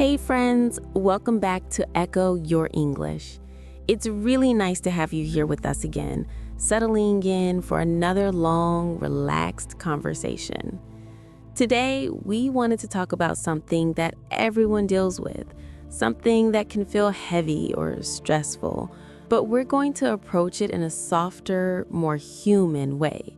Hey friends, welcome back to Echo Your English. It's really nice to have you here with us again, settling in for another long, relaxed conversation. Today, we wanted to talk about something that everyone deals with, something that can feel heavy or stressful, but we're going to approach it in a softer, more human way.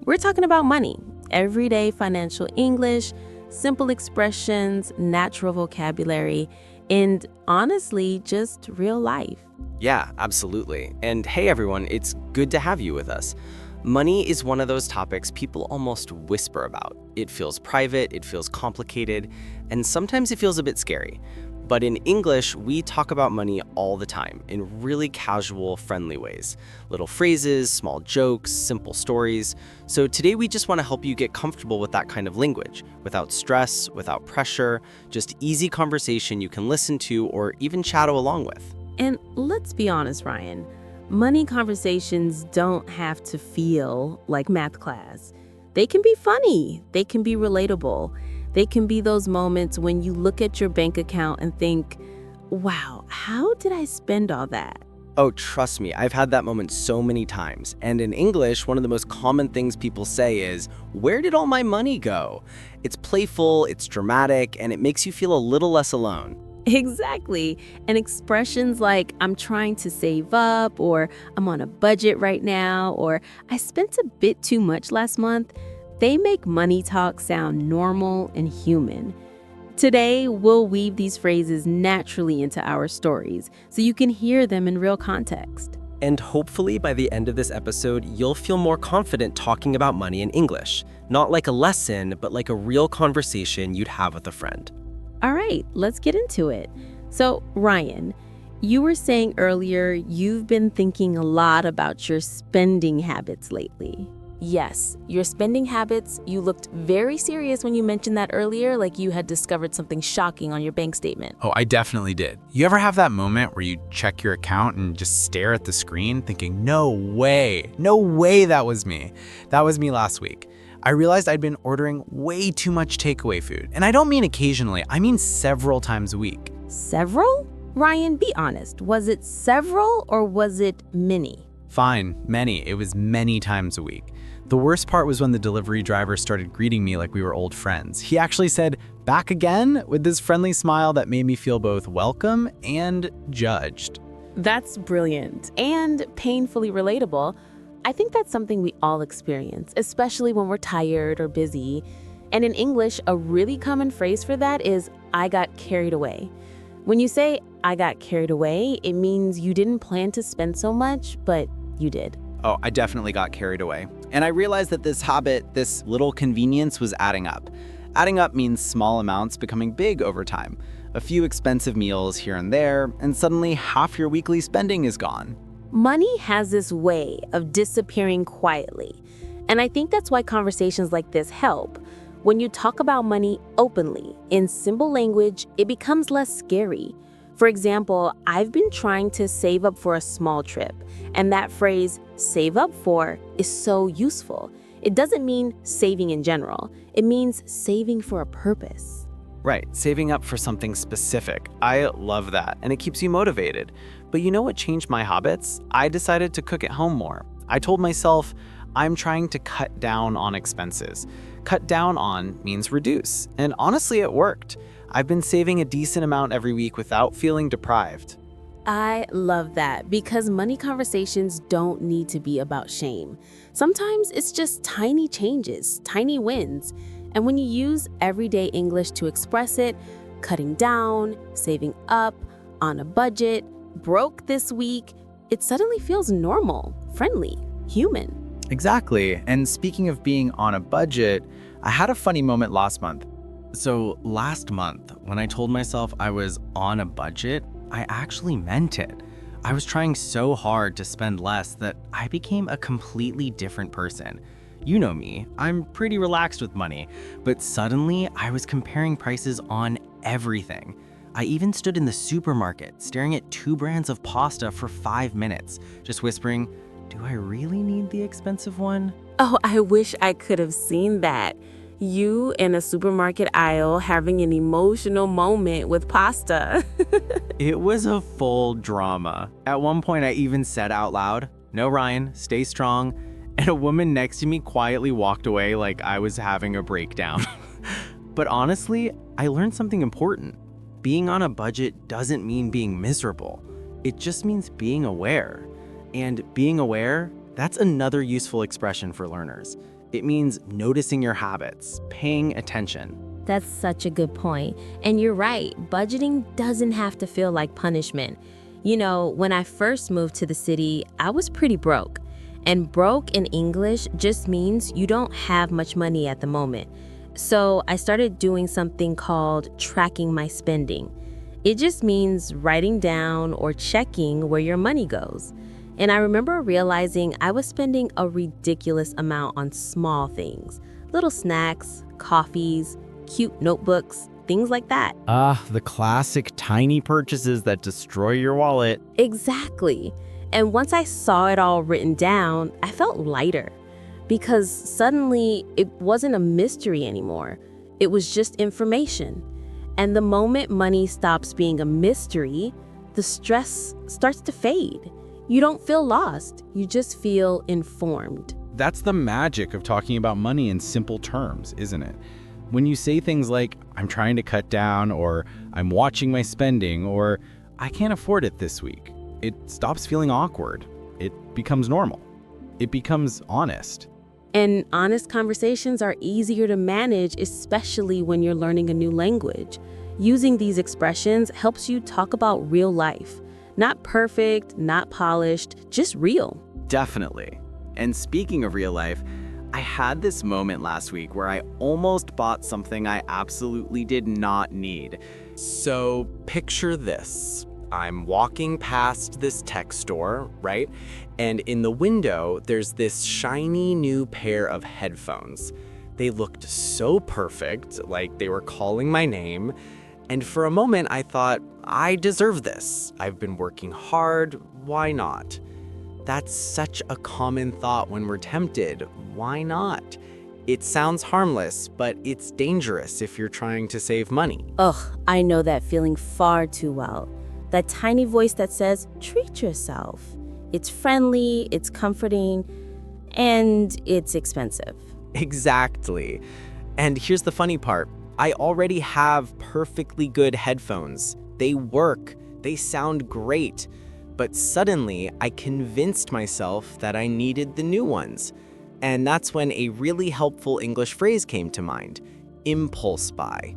We're talking about money, everyday financial English, simple expressions, natural vocabulary, and honestly, just real life. Yeah, absolutely. And hey everyone, it's good to have you with us. Money is one of those topics people almost whisper about. It feels private, it feels complicated, and sometimes it feels a bit scary. But in English, we talk about money all the time in really casual, friendly ways. Little phrases, small jokes, simple stories. So today we just want to help you get comfortable with that kind of language, without stress, without pressure, just easy conversation you can listen to or even chat along with. And let's be honest, Ryan, money conversations don't have to feel like math class. They can be funny, they can be relatable. They can be those moments when you look at your bank account and think, wow, how did I spend all that? Oh, trust me, I've had that moment so many times. And in English, one of the most common things people say is, where did all my money go? It's playful, it's dramatic, and it makes you feel a little less alone. Exactly. And expressions like, I'm trying to save up, or I'm on a budget right now, or I spent a bit too much last month, they make money talk sound normal and human. Today, we'll weave these phrases naturally into our stories so you can hear them in real context. And hopefully by the end of this episode, you'll feel more confident talking about money in English. Not like a lesson, but like a real conversation you'd have with a friend. All right, let's get into it. So, Ryan, you were saying earlier you've been thinking a lot about your spending habits lately. Yes, your spending habits. You looked very serious when you mentioned that earlier, like you had discovered something shocking on your bank statement. Oh, I definitely did. You ever have that moment where you check your account and just stare at the screen thinking, no way that was me. That was me last week. I realized I'd been ordering way too much takeaway food. And I don't mean occasionally, I mean several times a week. Several? Ryan, be honest. Was it several or was it many? Fine, many. It was many times a week. The worst part was when the delivery driver started greeting me like we were old friends. He actually said, "Back again?" with this friendly smile that made me feel both welcome and judged. That's brilliant and painfully relatable. I think that's something we all experience, especially when we're tired or busy. And in English, a really common phrase for that is, I got carried away. When you say, I got carried away, it means you didn't plan to spend so much, but you did. Oh, I definitely got carried away. And I realized that this habit, this little convenience was adding up. Adding up means small amounts becoming big over time. A few expensive meals here and there, and suddenly half your weekly spending is gone. Money has this way of disappearing quietly. And I think that's why conversations like this help. When you talk about money openly, in simple language, it becomes less scary. For example, I've been trying to save up for a small trip, and that phrase, save up for, is so useful. It doesn't mean saving in general. It means saving for a purpose. Right, saving up for something specific. I love that, and it keeps you motivated. But you know what changed my habits? I decided to cook at home more. I told myself, I'm trying to cut down on expenses. Cut down on means reduce, and honestly, it worked. I've been saving a decent amount every week without feeling deprived. I love that because money conversations don't need to be about shame. Sometimes it's just tiny changes, tiny wins. And when you use everyday English to express it, cutting down, saving up, on a budget, broke this week, it suddenly feels normal, friendly, human. Exactly. And speaking of being on a budget, I had a funny moment last month. So last month, when I told myself I was on a budget, I actually meant it. I was trying so hard to spend less that I became a completely different person. You know me, I'm pretty relaxed with money, but suddenly I was comparing prices on everything. I even stood in the supermarket staring at 2 brands of pasta for 5 minutes, just whispering, do I really need the expensive one? Oh, I wish I could have seen that. You in a supermarket aisle having an emotional moment with pasta. It was a full drama. At one point, I even said out loud, "No, Ryan, stay strong." And a woman next to me quietly walked away like I was having a breakdown. But honestly, I learned something important. Being on a budget doesn't mean being miserable. It just means being aware. And being aware, that's another useful expression for learners. It means noticing your habits, paying attention. That's such a good point. And you're right, budgeting doesn't have to feel like punishment. You know, when I first moved to the city, I was pretty broke. And broke in English just means you don't have much money at the moment. So I started doing something called tracking my spending. It just means writing down or checking where your money goes. And I remember realizing I was spending a ridiculous amount on small things, little snacks, coffees, cute notebooks, things like that. The classic tiny purchases that destroy your wallet. Exactly. And once I saw it all written down, I felt lighter because suddenly it wasn't a mystery anymore. It was just information. And the moment money stops being a mystery, the stress starts to fade. You don't feel lost, you just feel informed. That's the magic of talking about money in simple terms, isn't it? When you say things like, "I'm trying to cut down," or "I'm watching my spending," or "I can't afford it this week," it stops feeling awkward. It becomes normal. It becomes honest. And honest conversations are easier to manage, especially when you're learning a new language. Using these expressions helps you talk about real life. Not perfect, not polished, just real. Definitely. And speaking of real life, I had this moment last week where I almost bought something I absolutely did not need. So picture this. I'm walking past this tech store, right? And in the window, there's this shiny new pair of headphones. They looked so perfect, like they were calling my name. And for a moment, I thought, I deserve this. I've been working hard. Why not? That's such a common thought when we're tempted. Why not? It sounds harmless, but it's dangerous if you're trying to save money. Ugh, I know that feeling far too well. That tiny voice that says, treat yourself. It's friendly, it's comforting, and it's expensive. Exactly. And here's the funny part. I already have perfectly good headphones. They work. They sound great. But suddenly, I convinced myself that I needed the new ones. And that's when a really helpful English phrase came to mind: impulse buy.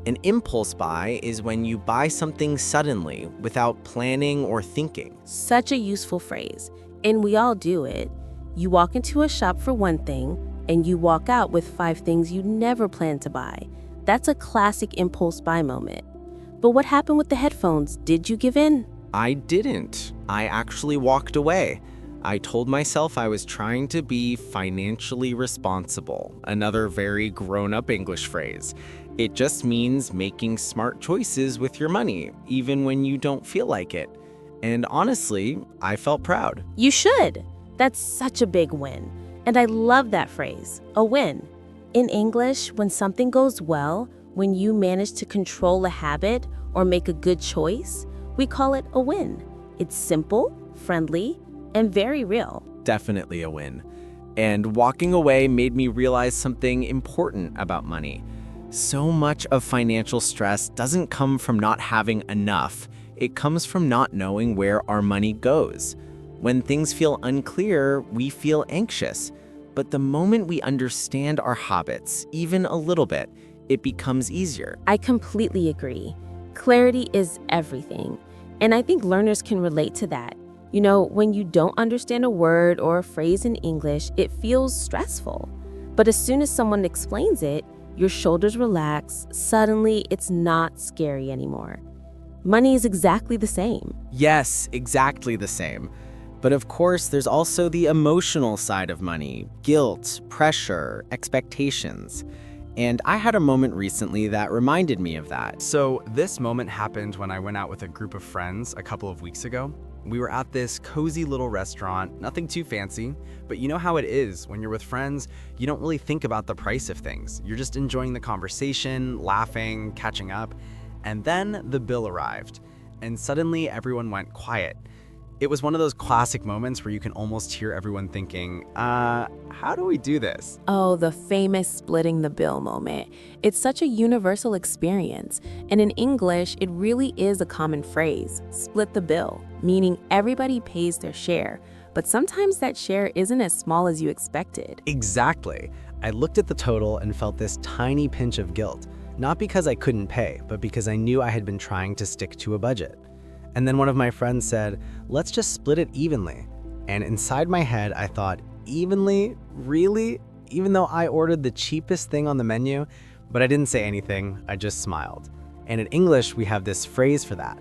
An impulse buy is when you buy something suddenly without planning or thinking. Such a useful phrase. And we all do it. You walk into a shop for one thing, and you walk out with 5 things you never planned to buy. That's a classic impulse buy moment. But what happened with the headphones? Did you give in? I didn't. I actually walked away. I told myself I was trying to be financially responsible, another very grown-up English phrase. It just means making smart choices with your money, even when you don't feel like it. And honestly, I felt proud. You should. That's such a big win. And I love that phrase, a win. In English, when something goes well, when you manage to control a habit or make a good choice, we call it a win. It's simple, friendly, and very real. Definitely a win. And walking away made me realize something important about money. So much of financial stress doesn't come from not having enough. It comes from not knowing where our money goes. When things feel unclear, we feel anxious. But the moment we understand our habits, even a little bit, it becomes easier. I completely agree. Clarity is everything. And I think learners can relate to that. You know, when you don't understand a word or a phrase in English, it feels stressful. But as soon as someone explains it, your shoulders relax. Suddenly, it's not scary anymore. Money is exactly the same. Yes, exactly the same. But of course, there's also the emotional side of money: guilt, pressure, expectations. And I had a moment recently that reminded me of that. So this moment happened when I went out with a group of friends a couple of weeks ago. We were at this cozy little restaurant, nothing too fancy, but you know how it is when you're with friends, you don't really think about the price of things. You're just enjoying the conversation, laughing, catching up. And then the bill arrived, and suddenly everyone went quiet. It was one of those classic moments where you can almost hear everyone thinking, how do we do this? Oh, the famous splitting the bill moment. It's such a universal experience. And in English, it really is a common phrase, split the bill, meaning everybody pays their share. But sometimes that share isn't as small as you expected. Exactly. I looked at the total and felt this tiny pinch of guilt, not because I couldn't pay, but because I knew I had been trying to stick to a budget. And then one of my friends said, let's just split it evenly. And inside my head, I thought, evenly? Really? Even though I ordered the cheapest thing on the menu? But I didn't say anything, I just smiled. And in English, we have this phrase for that,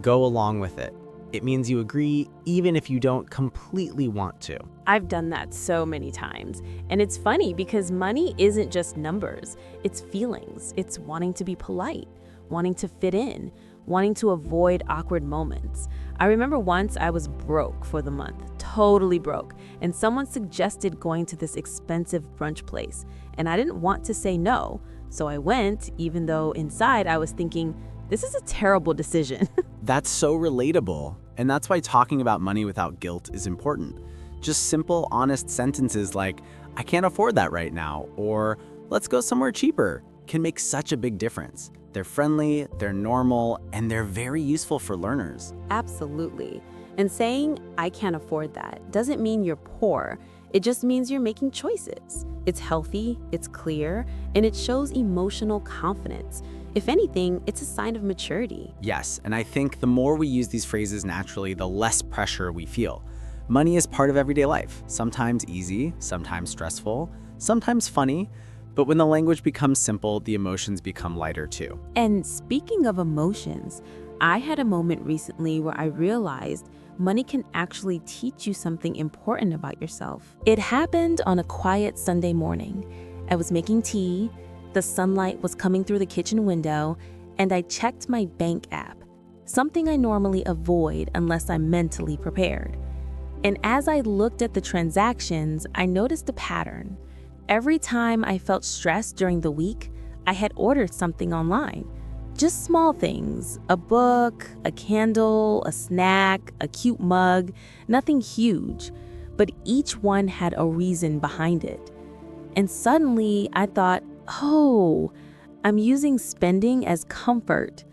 go along with it. It means you agree even if you don't completely want to. I've done that so many times. And it's funny because money isn't just numbers, it's feelings. It's wanting to be polite, wanting to fit in, wanting to avoid awkward moments. I remember once I was broke for the month, totally broke, and someone suggested going to this expensive brunch place, and I didn't want to say no, so I went, even though inside I was thinking, this is a terrible decision. That's so relatable, and that's why talking about money without guilt is important. Just simple, honest sentences like, I can't afford that right now, or let's go somewhere cheaper, can make such a big difference. They're friendly, they're normal, and they're very useful for learners. Absolutely. And saying, I can't afford that, doesn't mean you're poor. It just means you're making choices. It's healthy, it's clear, and it shows emotional confidence. If anything, it's a sign of maturity. Yes, and I think the more we use these phrases naturally, the less pressure we feel. Money is part of everyday life, sometimes easy, sometimes stressful, sometimes funny, but when the language becomes simple, the emotions become lighter too. And speaking of emotions, I had a moment recently where I realized money can actually teach you something important about yourself. It happened on a quiet Sunday morning. I was making tea, the sunlight was coming through the kitchen window, and I checked my bank app, something I normally avoid unless I'm mentally prepared. And as I looked at the transactions, I noticed a pattern. Every time I felt stressed during the week, I had ordered something online. Just small things, a book, a candle, a snack, a cute mug, nothing huge, but each one had a reason behind it. And suddenly I thought, oh, I'm using spending as comfort.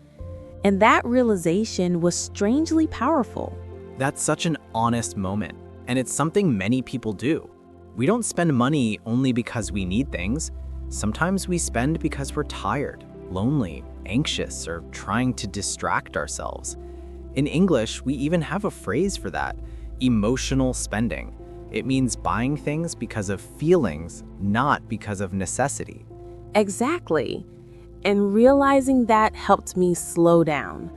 And that realization was strangely powerful. That's such an honest moment, and it's something many people do. We don't spend money only because we need things. Sometimes we spend because we're tired, lonely, anxious, or trying to distract ourselves. In English, we even have a phrase for that, emotional spending. It means buying things because of feelings, not because of necessity. Exactly. And realizing that helped me slow down.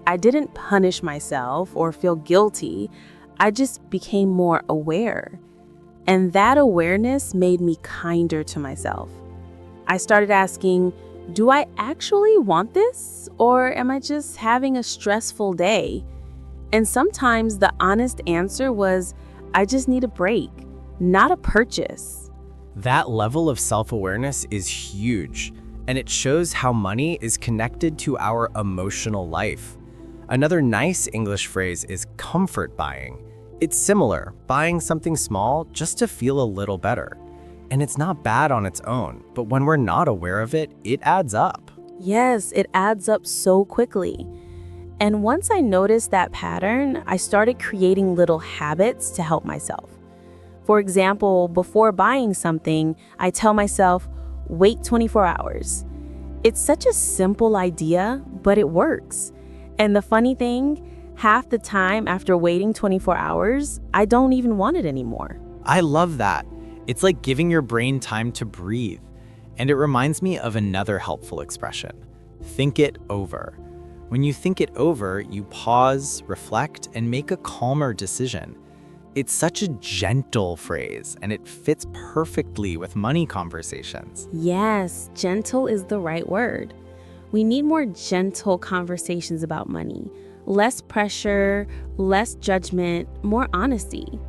I didn't punish myself or feel guilty. I just became more aware. And that awareness made me kinder to myself. I started asking, do I actually want this? Or am I just having a stressful day? And sometimes the honest answer was, I just need a break, not a purchase. That level of self-awareness is huge, and it shows how money is connected to our emotional life. Another nice English phrase is comfort buying. It's similar, buying something small just to feel a little better. And it's not bad on its own, but when we're not aware of it, it adds up. Yes, it adds up so quickly. And once I noticed that pattern, I started creating little habits to help myself. For example, before buying something, I tell myself, wait 24 hours. It's such a simple idea, but it works. And the funny thing, half the time after waiting 24 hours, I don't even want it anymore. I love that. It's like giving your brain time to breathe. And it reminds me of another helpful expression, think it over. When you think it over, you pause, reflect, and make a calmer decision. It's such a gentle phrase, and it fits perfectly with money conversations. Yes, gentle is the right word. We need more gentle conversations about money. Less pressure, less judgment, more honesty.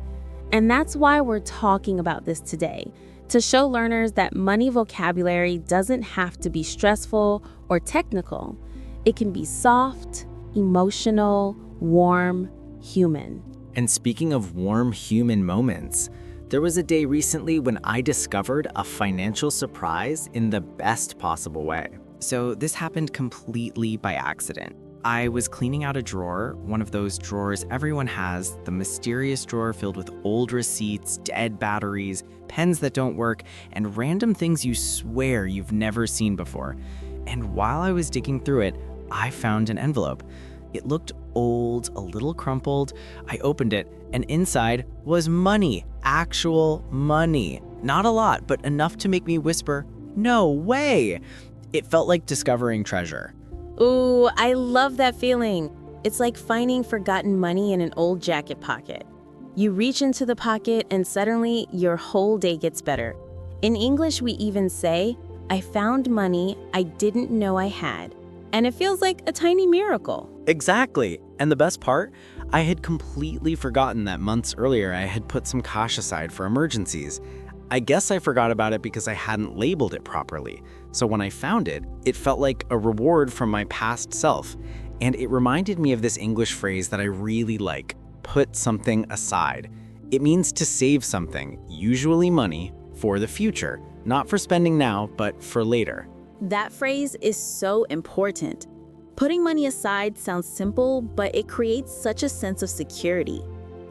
And that's why we're talking about this today, to show learners that money vocabulary doesn't have to be stressful or technical. It can be soft, emotional, warm, human. And speaking of warm human moments, there was a day recently when I discovered a financial surprise in the best possible way. So this happened completely by accident. I was cleaning out a drawer, one of those drawers everyone has, the mysterious drawer filled with old receipts, dead batteries, pens that don't work, and random things you swear you've never seen before. And while I was digging through it, I found an envelope. It looked old, a little crumpled. I opened it, and inside was money, actual money. Not a lot, but enough to make me whisper, "No way!" It felt like discovering treasure. Ooh, I love that feeling. It's like finding forgotten money in an old jacket pocket. You reach into the pocket and suddenly your whole day gets better. In English, we even say, "I found money I didn't know I had." And it feels like a tiny miracle. Exactly. And the best part, I had completely forgotten that months earlier I had put some cash aside for emergencies. I guess I forgot about it because I hadn't labeled it properly. So when I found it, it felt like a reward from my past self. And it reminded me of this English phrase that I really like, put something aside. It means to save something, usually money, for the future. Not for spending now, but for later. That phrase is so important. Putting money aside sounds simple, but it creates such a sense of security.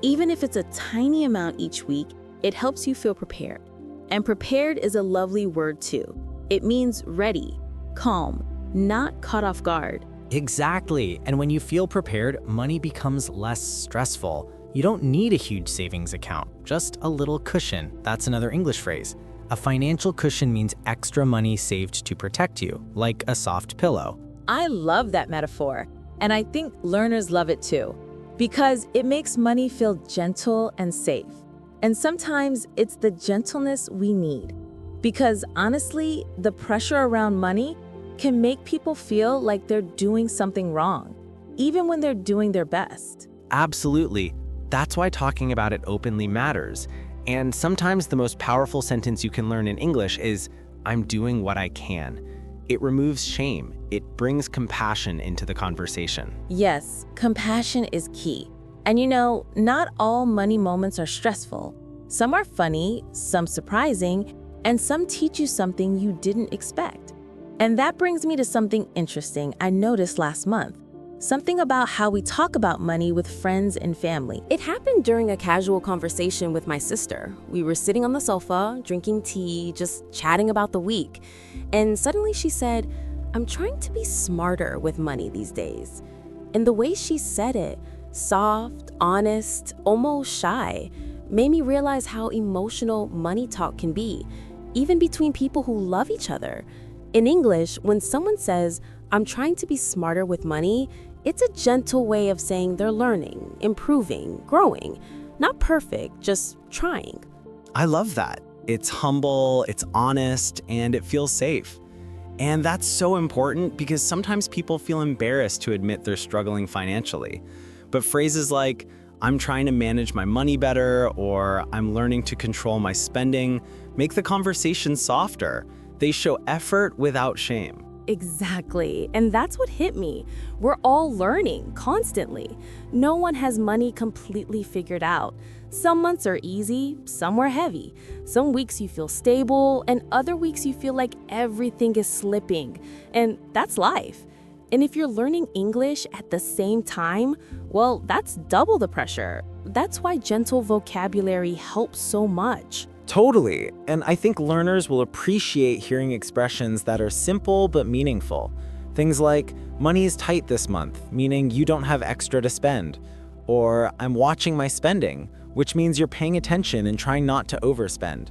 Even if it's a tiny amount each week, it helps you feel prepared. And prepared is a lovely word too. It means ready, calm, not caught off guard. Exactly. And when you feel prepared, money becomes less stressful. You don't need a huge savings account, just a little cushion. That's another English phrase. A financial cushion means extra money saved to protect you, like a soft pillow. I love that metaphor, and I think learners love it too, because it makes money feel gentle and safe. And sometimes it's the gentleness we need, because honestly, the pressure around money can make people feel like they're doing something wrong, even when they're doing their best. Absolutely. That's why talking about it openly matters. And sometimes the most powerful sentence you can learn in English is, "I'm doing what I can." It removes shame. It brings compassion into the conversation. Yes, compassion is key. And you know, not all money moments are stressful. Some are funny, some surprising, and some teach you something you didn't expect. And that brings me to something interesting I noticed last month. Something about how we talk about money with friends and family. It happened during a casual conversation with my sister. We were sitting on the sofa, drinking tea, just chatting about the week. And suddenly she said, "I'm trying to be smarter with money these days." And the way she said it, soft, honest, almost shy, made me realize how emotional money talk can be, even between people who love each other. In English, when someone says, "I'm trying to be smarter with money," it's a gentle way of saying they're learning, improving, growing. Not perfect, just trying. I love that. It's humble, it's honest, and it feels safe. And that's so important because sometimes people feel embarrassed to admit they're struggling financially. But phrases like, "I'm trying to manage my money better," or "I'm learning to control my spending," make the conversation softer. They show effort without shame. Exactly. And that's what hit me. We're all learning constantly. No one has money completely figured out. Some months are easy, some were heavy. Some weeks you feel stable, and other weeks you feel like everything is slipping. And that's life. And if you're learning English at the same time, well, that's double the pressure. That's why gentle vocabulary helps so much. Totally. And I think learners will appreciate hearing expressions that are simple but meaningful. Things like, "Money is tight this month," meaning you don't have extra to spend. Or, "I'm watching my spending," which means you're paying attention and trying not to overspend.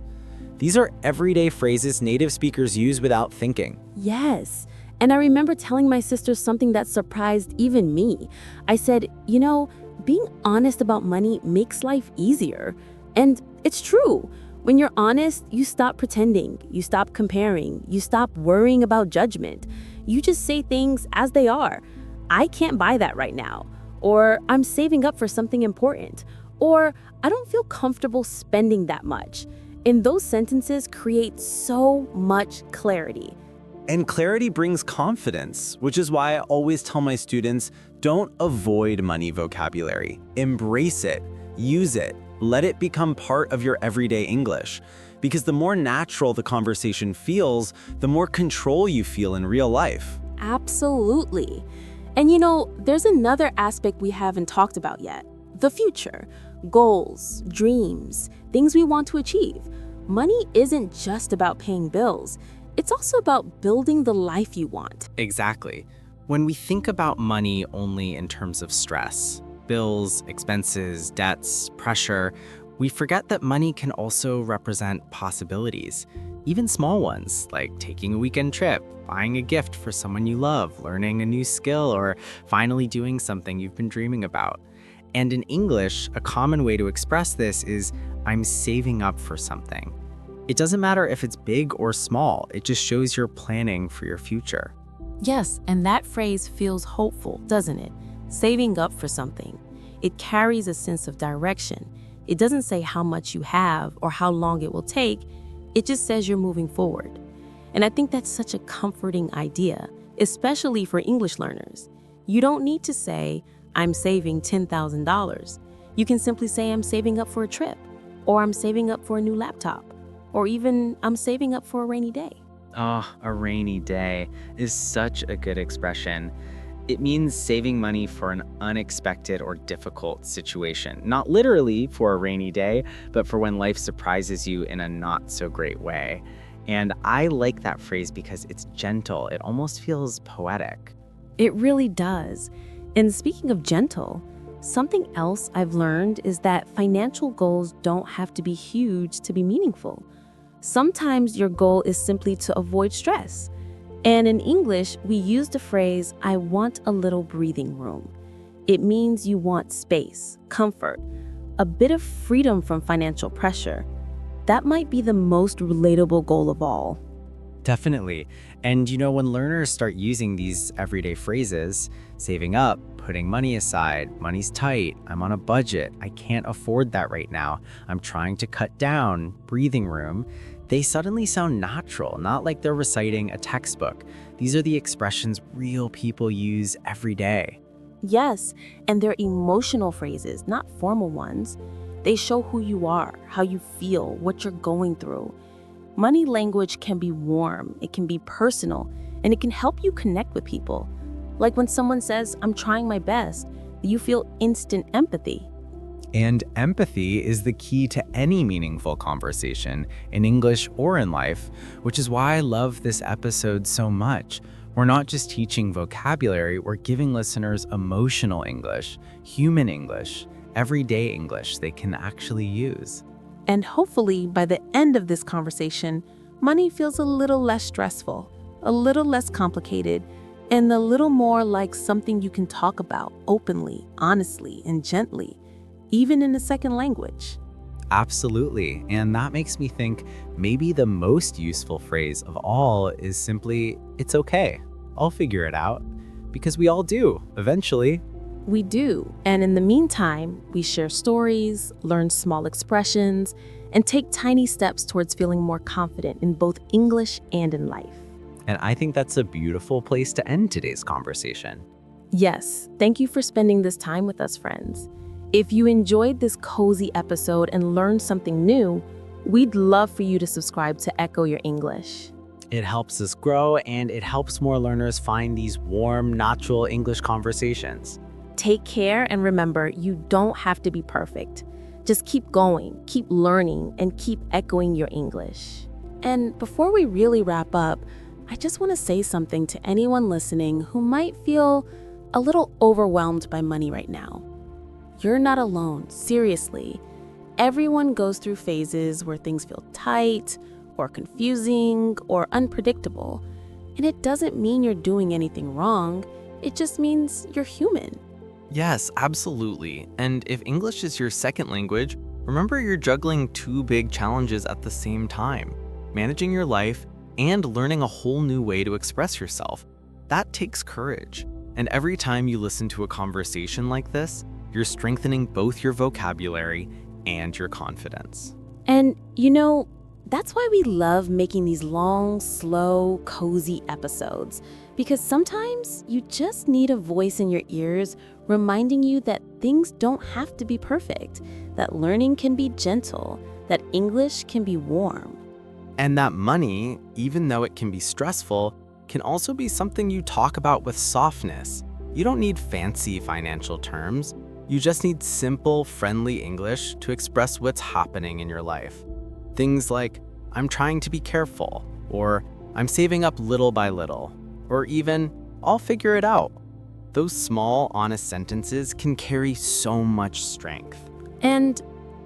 These are everyday phrases native speakers use without thinking. Yes. And I remember telling my sister something that surprised even me. I said, being honest about money makes life easier. And it's true. When you're honest, you stop pretending, you stop comparing, you stop worrying about judgment. You just say things as they are. "I can't buy that right now," or I'm saving up for something important, or I don't feel comfortable spending that much. And those sentences create so much clarity. And clarity brings confidence, which is why I always tell my students, don't avoid money vocabulary. Embrace it, use it, let it become part of your everyday English. Because the more natural the conversation feels, the more control you feel in real life. Absolutely. And there's another aspect we haven't talked about yet. The future. Goals, dreams, things we want to achieve. Money isn't just about paying bills. It's also about building the life you want. Exactly. When we think about money only in terms of stress, bills, expenses, debts, pressure, we forget that money can also represent possibilities, even small ones, like taking a weekend trip, buying a gift for someone you love, learning a new skill, or finally doing something you've been dreaming about. And in English, a common way to express this is, I'm saving up for something. It doesn't matter if it's big or small, it just shows you're planning for your future. Yes, and that phrase feels hopeful, doesn't it? Saving up for something. It carries a sense of direction. It doesn't say how much you have or how long it will take. It just says you're moving forward. And I think that's such a comforting idea, especially for English learners. You don't need to say, I'm saving $10,000. You can simply say, I'm saving up for a trip, or I'm saving up for a new laptop, or even I'm saving up for a rainy day. Oh, a rainy day is such a good expression. It means saving money for an unexpected or difficult situation. Not literally for a rainy day, but for when life surprises you in a not so great way. And I like that phrase because it's gentle. It almost feels poetic. It really does. And speaking of gentle, something else I've learned is that financial goals don't have to be huge to be meaningful. Sometimes your goal is simply to avoid stress. And in English, we use the phrase, I want a little breathing room. It means you want space, comfort, a bit of freedom from financial pressure. That might be the most relatable goal of all. Definitely. And when learners start using these everyday phrases, saving up, putting money aside, money's tight, I'm on a budget, I can't afford that right now, I'm trying to cut down, breathing room, they suddenly sound natural, not like they're reciting a textbook. These are the expressions real people use every day. Yes, and they're emotional phrases, not formal ones. They show who you are, how you feel, what you're going through. Money language can be warm, it can be personal, and it can help you connect with people. Like when someone says, I'm trying my best, you feel instant empathy. And empathy is the key to any meaningful conversation, in English or in life, which is why I love this episode so much. We're not just teaching vocabulary, we're giving listeners emotional English, human English, everyday English they can actually use. And hopefully, by the end of this conversation, money feels a little less stressful, a little less complicated, and a little more like something you can talk about openly, honestly, and gently, even in a second language. Absolutely. And that makes me think maybe the most useful phrase of all is simply, it's okay, I'll figure it out. Because we all do, eventually. We do. And in the meantime, we share stories, learn small expressions, and take tiny steps towards feeling more confident in both English and in life. And I think that's a beautiful place to end today's conversation. Yes, thank you for spending this time with us, friends. If you enjoyed this cozy episode and learned something new, we'd love for you to subscribe to Echo Your English. It helps us grow and it helps more learners find these warm, natural English conversations. Take care and remember, you don't have to be perfect. Just keep going, keep learning, and keep echoing your English. And before we really wrap up, I just want to say something to anyone listening who might feel a little overwhelmed by money right now. You're not alone, seriously. Everyone goes through phases where things feel tight, or confusing, or unpredictable. And it doesn't mean you're doing anything wrong, it just means you're human. Yes, absolutely. And if English is your second language, remember you're juggling two big challenges at the same time: managing your life and learning a whole new way to express yourself. That takes courage. And every time you listen to a conversation like this, you're strengthening both your vocabulary and your confidence. And, that's why we love making these long, slow, cozy episodes. Because sometimes you just need a voice in your ears reminding you that things don't have to be perfect, that learning can be gentle, that English can be warm. And that money, even though it can be stressful, can also be something you talk about with softness. You don't need fancy financial terms. You just need simple, friendly English to express what's happening in your life. Things like, I'm trying to be careful, or I'm saving up little by little, or even, I'll figure it out. Those small, honest sentences can carry so much strength. And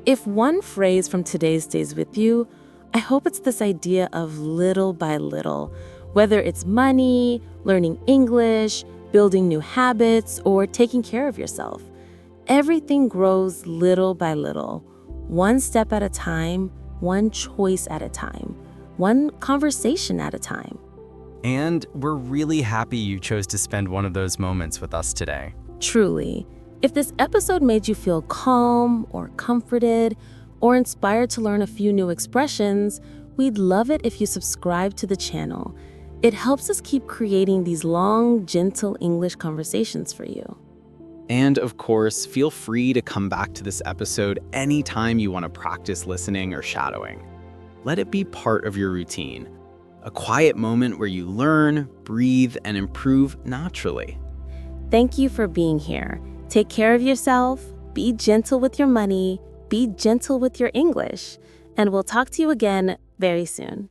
if one phrase from today stays with you, I hope it's this idea of little by little, whether it's money, learning English, building new habits, or taking care of yourself. Everything grows little by little, one step at a time, one choice at a time, one conversation at a time. And we're really happy you chose to spend one of those moments with us today. Truly. If this episode made you feel calm or comforted or inspired to learn a few new expressions, we'd love it if you subscribe to the channel. It helps us keep creating these long, gentle English conversations for you. And of course, feel free to come back to this episode anytime you want to practice listening or shadowing. Let it be part of your routine. A quiet moment where you learn, breathe, and improve naturally. Thank you for being here. Take care of yourself, be gentle with your money, be gentle with your English, and we'll talk to you again very soon.